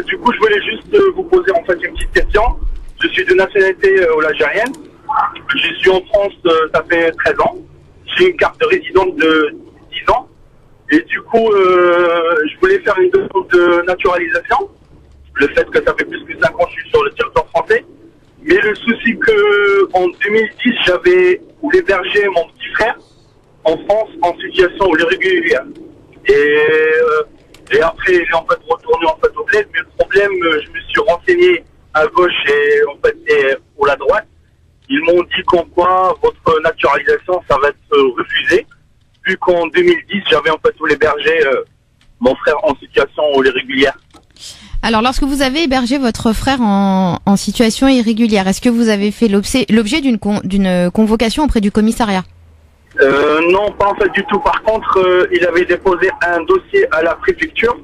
Du coup, je voulais juste vous poser en fait une petite question. Je suis de nationalité algérienne. Je suis en France, ça fait 13 ans. J'ai une carte de résidence de 10 ans. Et du coup, je voulais faire une demande de naturalisation. Le fait que ça fait plus que 5 ans que je suis sur le territoire français. Mais le souci que en 2010, j'avais hébergé mon petit frère en France en situation irrégulière. Et après, il est en fait retourné en fait au bled. Mais le problème, je me suis renseigné à gauche et en fait et pour la droite. Ils m'ont dit qu'en quoi votre naturalisation, ça va être refusé. Vu qu'en 2010, j'avais en fait hébergé mon frère en situation irrégulière. Alors, lorsque vous avez hébergé votre frère en situation irrégulière, est-ce que vous avez fait l'objet d'une convocation auprès du commissariat? Non, pas en fait du tout. Par contre, il avait déposé un dossier à la préfecture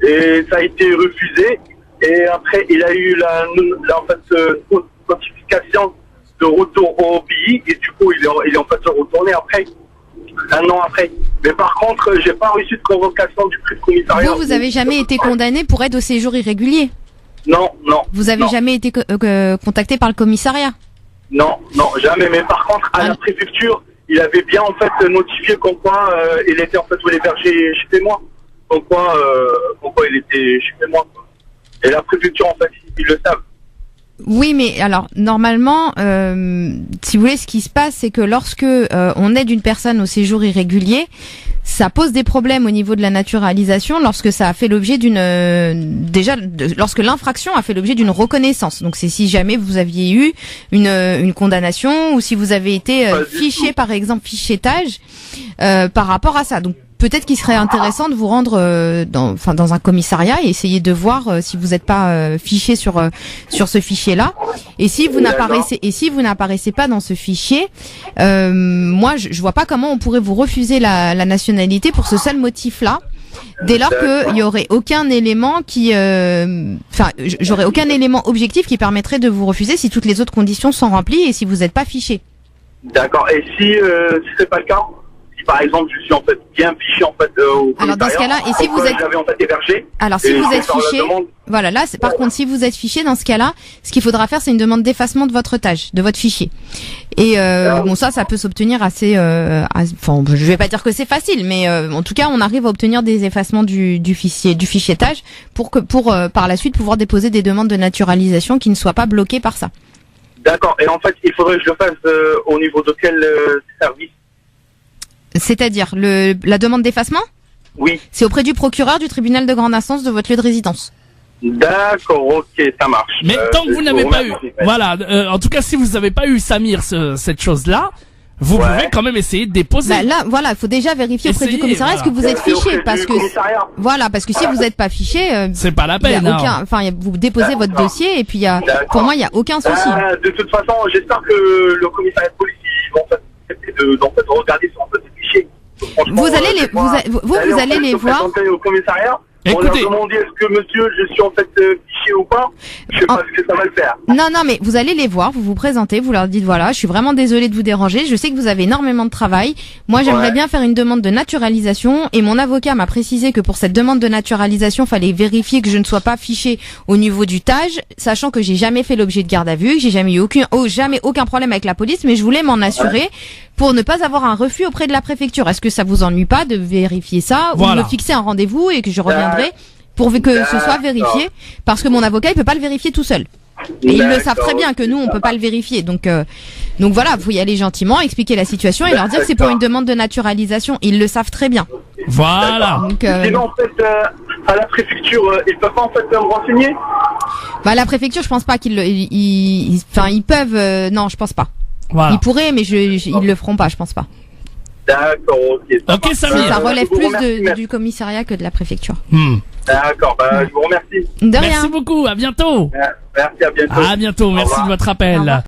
et ça a été refusé. Et après, il a eu la en fait, notification de retour au pays et du coup, il est en fait retourné après, un an après. Mais par contre, j'ai pas reçu de convocation du commissariat. Vous avez jamais été condamné pour aide au séjour irrégulier? Non. Vous avez jamais été contacté par le commissariat? Non, jamais. Mais par contre, à la préfecture, il avait bien en fait notifié comme quoi il était en fait hébergé chez moi. Comme quoi il était chez moi. Et la préfecture, en fait, ils le savent. Oui, mais alors normalement, si vous voulez, ce qui se passe, c'est que lorsque on aide une personne au séjour irrégulier, ça pose des problèmes au niveau de la naturalisation lorsque ça a fait l'objet lorsque l'infraction a fait l'objet d'une reconnaissance. Donc c'est si jamais vous aviez eu une condamnation ou si vous avez été fiché, par exemple, fichetage par rapport à ça. Donc peut-être qu'il serait intéressant de vous rendre dans un commissariat et essayer de voir si vous n'êtes pas fiché sur ce fichier-là. Et si vous n'apparaissez pas dans ce fichier, moi je vois pas comment on pourrait vous refuser la nationalité pour ce seul motif-là. Dès lors qu'il y aurait aucun élément j'aurais aucun élément objectif qui permettrait de vous refuser si toutes les autres conditions sont remplies et si vous n'êtes pas fiché. D'accord. Et si c'est pas le cas? Par exemple, je suis en fait bien fiché en fait au commissariat. Alors dans ce cas-là, et si vous êtes j'avais en fait hébergé. Alors si vous êtes fiché, voilà, là par contre si vous êtes fiché dans ce cas-là, ce qu'il faudra faire c'est une demande d'effacement de votre tâche, de votre fichier. Et bon ça peut s'obtenir assez enfin je vais pas dire que c'est facile, mais en tout cas, on arrive à obtenir des effacements du fichier tâche pour par la suite pouvoir déposer des demandes de naturalisation qui ne soient pas bloquées par ça. D'accord. Et en fait, il faudrait que je le fasse au niveau de quel service? C'est-à-dire la demande d'effacement? Oui. C'est auprès du procureur du tribunal de grande instance de votre lieu de résidence. D'accord, ok, ça marche. Mais tant que vous n'avez pas eu, voilà, en tout cas si vous n'avez pas eu Samir cette chose-là, vous pouvez quand même essayer de déposer. Bah là, voilà, il faut déjà vérifier auprès du commissariat est-ce que vous êtes fiché, parce que parce que si vous n'êtes pas fiché, c'est pas la peine. Vous déposez votre dossier et puis pour moi il y a aucun souci. De toute façon, j'espère que le commissariat de police vont de regarder sur votre fichier. Vous allez les voir. Au commissariat. Écoutez, on leur demandait est-ce que monsieur, je suis en fait fiché ou pas. Je sais pas ce que ça va le faire. Non, mais vous allez les voir, vous vous présentez, vous leur dites voilà, je suis vraiment désolé de vous déranger, je sais que vous avez énormément de travail. Moi, j'aimerais bien faire une demande de naturalisation et mon avocat m'a précisé que pour cette demande de naturalisation, fallait vérifier que je ne sois pas fiché au niveau du TAJ, sachant que j'ai jamais fait l'objet de garde à vue, que j'ai jamais eu aucun problème avec la police, mais je voulais m'en assurer pour ne pas avoir un refus auprès de la préfecture. Est-ce que ça vous ennuie pas de vérifier ça ou de me fixer un rendez-vous et que je reviendrai pourvu que ce soit vérifié, parce que mon avocat il peut pas le vérifier tout seul. Et ils le savent très bien que nous on peut pas le vérifier. Donc voilà, vous y aller gentiment, expliquer la situation et leur dire que c'est pour une demande de naturalisation. Ils le savent très bien. Voilà. Donc, sinon en fait à la préfecture ils peuvent pas en fait me renseigner. La préfecture je pense pas ils peuvent non je pense pas. Voilà. Ils pourraient mais ils le feront pas je pense pas. D'accord, ok. Samir. Ça relève plus du commissariat que de la préfecture. D'accord, je vous remercie. De rien. Merci beaucoup, à bientôt. Merci, à bientôt. À bientôt, merci de votre appel.